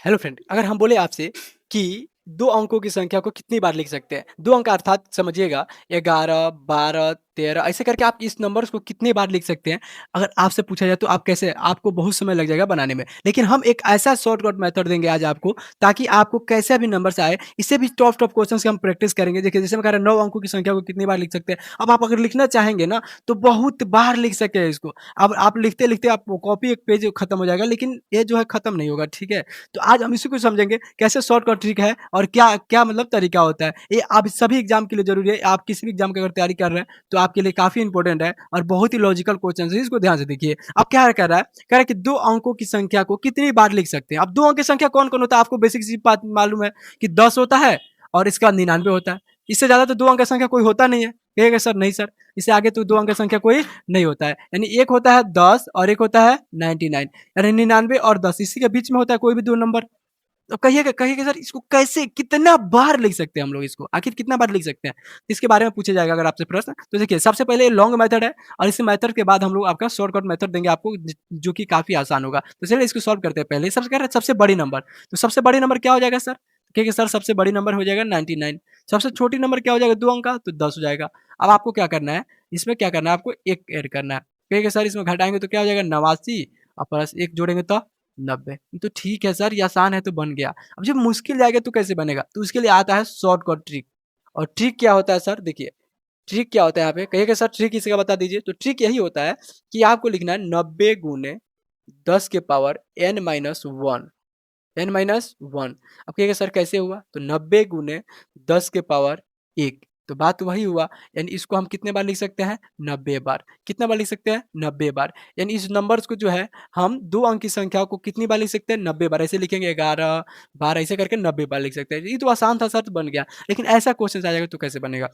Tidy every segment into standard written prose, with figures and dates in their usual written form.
Hello friend, अगर हम बोले आपसे कि 2 अंकों की संख्या को कितनी बार लिख सकते हैं? 2 अंक अर्थात समझिएगा 11, 12, 13 ऐसे करके आप इस नंबर्स को कितनी बार लिख सकते हैं? अगर आपसे पूछा जाए तो आप कैसे आपको बहुत समय लग जाएगा बनाने में। लेकिन हम एक ऐसा शॉर्टकट मेथड देंगे आज आपको ताकि आपको कैसे भी नंबर्स आए, इससे भी टफ-टफ क्वेश्चन्स की हम प्रैक्टिस करेंगे। देखिए जैसे मैं कह रहा 9 अंकों की संख्या को कितनी बार लिख सकते हैं? अब आप अगर लिखना चाहेंगे ना तो बहुत बार लिख सकते हैं इसको। अब आप लिखते-लिखते आप कॉपी एक पेज खत्म हो जाएगा लेकिन ये जो है खत्म नहीं होगा, ठीक है? तो आज हम इसी को समझेंगे कैसे शॉर्टकट ट्रिक है और क्या क्या मतलब तरीका होता है। ये आप सभी एग्जाम के लिए जरूरी है। आप किसी भी एग्जाम की अगर तैयारी कर रहे हैं तो आपके लिए काफी इंपॉर्टेंट है और बहुत ही लॉजिकल क्वेश्चन है। इसको ध्यान से देखिए। अब क्या कर रहा है, कह रहा है कि 2 अंकों की संख्या को कितनी बार लिख सकते हैं। अब 2 अंक की संख्या कौन कौन होता है, आपको बेसिक सी बात मालूम है कि 10 होता है और इसका 99 होता है। इससे ज्यादा तो 2 अंक की संख्या कोई होता नहीं है। कहेगा सर नहीं सर, इससे आगे तो 2 अंक की संख्या कोई नहीं होता है। यानी एक होता है 10 और एक होता है 99, यानी 99 और 10 इसी के बीच में होता है कोई भी दो नंबर। तो कहिएगा सर इसको कैसे कितना बार लिख सकते हैं हम लोग, इसको आखिर कितना बार लिख सकते हैं, इसके बारे में पूछा जाएगा अगर आपसे प्रश्न। तो देखिए सबसे पहले लॉन्ग मेथड है और इस मेथड के बाद हम लोग आपका शॉर्टकट मेथड देंगे आपको जो कि काफी आसान होगा। तो चलिए इसको सॉल्व करते हैं। पहले सबसे कह रहे हैं सबसे बड़ी नंबर, तो सबसे बड़ी नंबर क्या हो जाएगा सर? कहिए सर सबसे बड़ी नंबर हो जाएगा 99। सबसे छोटी नंबर क्या हो जाएगा 2 अंक का, तो 10 हो जाएगा। अब आपको क्या करना है, इसमें क्या करना है, आपको एक ऐड करना है। कहिए सर इसमें घटाएंगे तो क्या हो जाएगा 89 और प्लस एक जोड़ेंगे तो 90। तो ठीक है सर, ये आसान है तो बन गया। अब जब मुश्किल जाएगा तो कैसे बनेगा, तो उसके लिए आता है शॉर्टकट ट्रिक। और ट्रिक क्या होता है सर, देखिए ट्रिक क्या होता है यहाँ पे, कहिएगा सर ट्रिक इसका बता दीजिए। तो ट्रिक यही होता है कि आपको लिखना है 90 गुने 10 के power n minus one, n minus one. अब कहिएगा सर कैसे हुआ, तो 90 गुने 10 के पावर एक, तो बात वही हुआ। यानी इसको हम कितने बार लिख सकते हैं, 90 बार। कितना बार लिख सकते हैं, 90 बार। यानी इस नंबर्स को जो है हम 2 अंक की संख्या को कितनी बार लिख सकते हैं, 90 बार। ऐसे लिखेंगे 11 12 ऐसे करके 90 बार लिख सकते हैं। ये तो आसान था सर, तो बन गया। लेकिन ऐसा क्वेश्चन आ जाएगा तो कैसे बनेगा।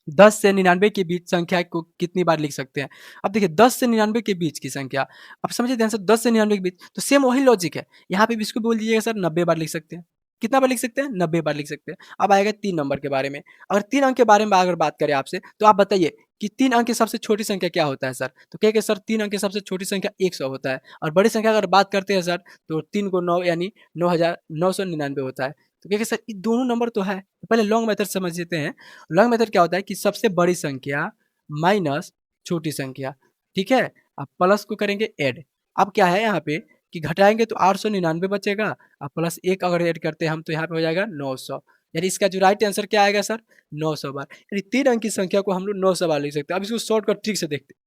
10 से 99 के बीच संख्या को कितनी बार लिख सकते हैं। अब देखिए 10 से 99 के बीच की संख्या, अब समझिए ध्यान से, 10 से 99 के बीच, तो सेम वही लॉजिक है। यहाँ पे भी इसको बोल दीजिएगा सर 90 बार लिख सकते हैं। कितना बार लिख सकते हैं, 90 बार लिख सकते हैं। अब आएगा 3 नंबर के बारे में। अगर 3 अंक के बारे में अगर बात करें आपसे, तो आप बताइए कि 3 अंक की सबसे छोटी संख्या क्या होता है सर? तो कहेंगे सर 3 अंक की सबसे छोटी संख्या 100 होता है और बड़ी संख्या अगर बात करते हैं सर, तो 3 को 9 यानी 9999 होता है। तो कहेंगे सर ये दोनों नंबर तो है। तो पहले लॉन्ग मेथड समझ लेते हैं। लॉन्ग मेथड क्या होता है कि सबसे बड़ी संख्या माइनस छोटी संख्या, ठीक है? अब प्लस को करेंगे ऐड। अब क्या है यहाँ पे कि घटाएंगे तो 899 बचेगा और प्लस एक अगर ऐड करते हैं हम तो यहाँ पे हो जाएगा 900। यानी इसका जो राइट आंसर क्या आएगा सर, 900 बार। यानी 3 अंक की संख्या को हम लोग 900 बार लिख सकते हैं। अब इसको शॉर्टकट ट्रिक से देखते हैं।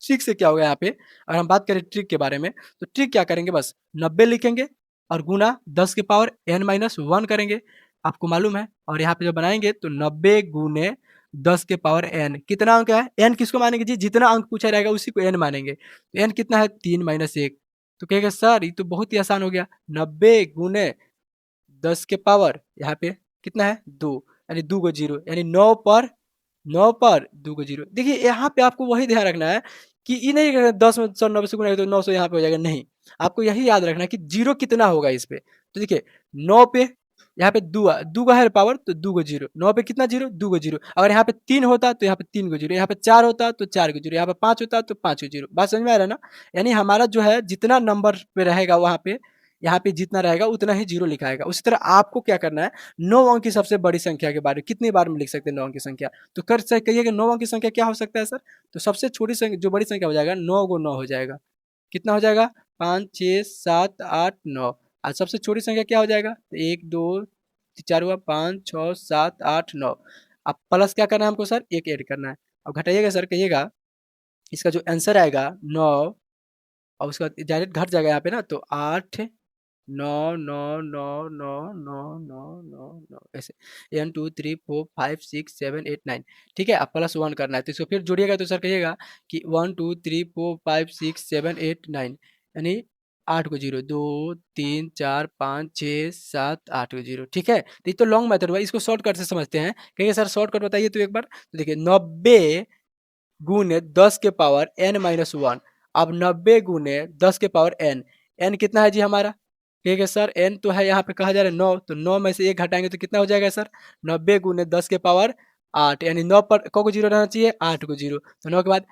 ट्रिक से क्या होगा यहाँ पे, अगर हम बात करें ट्रिक के बारे में, तो ट्रिक क्या करेंगे, बस 90 लिखेंगे और गुना 10 के पावर n माइनस वन करेंगे। आपको मालूम है। और यहाँ पे जब बनाएंगे तो 90 गुने 10 के पावर n, कितना अंक है, n किसको मानेंगे जी, जितना अंक पूछा रहेगा उसी को n मानेंगे। तो n कितना है, 3 माइनस एक। तो कहेगा सर ये तो बहुत ही आसान हो गया। 90 गुने 10 के पावर यहाँ पे कितना है, 2, यानी 2 को 0, यानी 9 पर 2 को 0। देखिए यहाँ पे आपको वही ध्यान रखना है कि ये नहीं कि 10 में 190 से गुणा तो 900 यहाँ पे हो जाएगा, नहीं। आपको यही याद रखना है कि 0 कितना होगा इस पे। तो देखिए 9 पे यहाँ पे 2 का है पावर तो 2 को 0, 9 पे कितना 0, 2 को 0। अगर यहाँ पे 3 होता तो यहाँ पे 3 को 0, यहाँ पे 4 होता तो 4 को 0, यहाँ पे 5 होता तो 5 को 0। बात समझ में आ रहा है ना? यानी हमारा जो है जितना नंबर पे रहेगा वहाँ पे, यहाँ पे जितना रहेगा उतना ही 0 लिखाएगा। उसी तरह आपको क्या करना है, 9 अंक की सबसे बड़ी संख्या के बारे में कितनी बार में लिख सकते हैं 9 अंक की संख्या, तो कर से कहिए कि 9 अंक की संख्या क्या हो सकता है सर? तो सबसे छोटी संख्या जो बड़ी संख्या हो जाएगा 9 गो 9 हो जाएगा। कितना हो जाएगा, 5 6 7 8 9। और सबसे छोटी संख्या क्या हो जाएगा, 1 2 4 हुआ, 5 6 7 8 9। अब प्लस क्या करना है हमको सर, एक ऐड करना है। अब घटाइएगा सर, कहिएगा इसका जो आंसर आएगा 9 और उसका डायरेक्ट घट जाएगा यहाँ पे ना, तो 8 9 9 9 9 9 9 9 9 ऐसे 1 2 3 4 5 6 7 8 9। ठीक है, अब प्लस वन करना है तो इसको फिर जोड़िएगा तो सर कहिएगा कि 1 2 3 4 5 6 7 8 9, यानी 8 को 0, 2 3 4 5 6 7 8 को 0। ठीक है, तो ये तो लॉन्ग मेथड हुआ, इसको शॉर्टकट से समझते हैं। कहिए सर शॉर्टकट बताइए तो एक बार। तो देखिए 90 गुने 10 के पावर n माइनस वन। अब 90 गुने 10 के पावर n, n कितना है जी हमारा, ठीक है सर n तो है यहाँ पे कहा जा रहा है 9, तो 9 में से एक घटाएंगे तो कितना हो जाएगा सर, 90 गुने 10 के पावर 8, यानी 9 पर को 0 रहना चाहिए, 8 को 0। तो 9 के बाद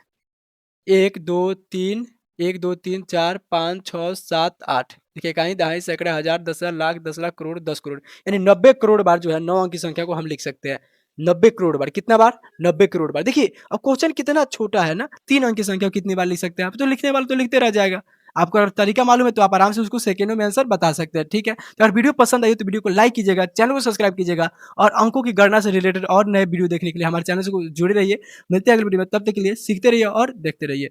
1 2 3 1, 2, 3, 4, 5, 6, 7, 8 देखिए इकाई, दहाई, सैकड़ा, हज़ार, 10,000, लाख, 10 लाख, करोड़, 10 करोड़। यानी 90 करोड़ बार जो है 9 अंक की संख्या को हम लिख सकते हैं। 90 करोड़ बार, कितना बार? 90 करोड़ बार। देखिए अब क्वेश्चन कितना छोटा है ना, 3 अंक की संख्या को कितनी बार लिख सकते हैं आप? तो लिखने वाला तो लिखते रह जाएगा। आपको अगर तरीका मालूम है तो आप आराम से उसको सेकंडों में आंसर बता सकते हैं, ठीक है? तो अगर वीडियो पसंद आई हो तो वीडियो को लाइक कीजिएगा, चैनल को सब्सक्राइब कीजिएगा और अंकों की गणना से रिलेटेड और नए वीडियो देखने के लिए हमारे चैनल से जुड़े रहिए। मिलते हैं अगली वीडियो में, तब तक के लिए सीखते रहिए और देखते रहिए।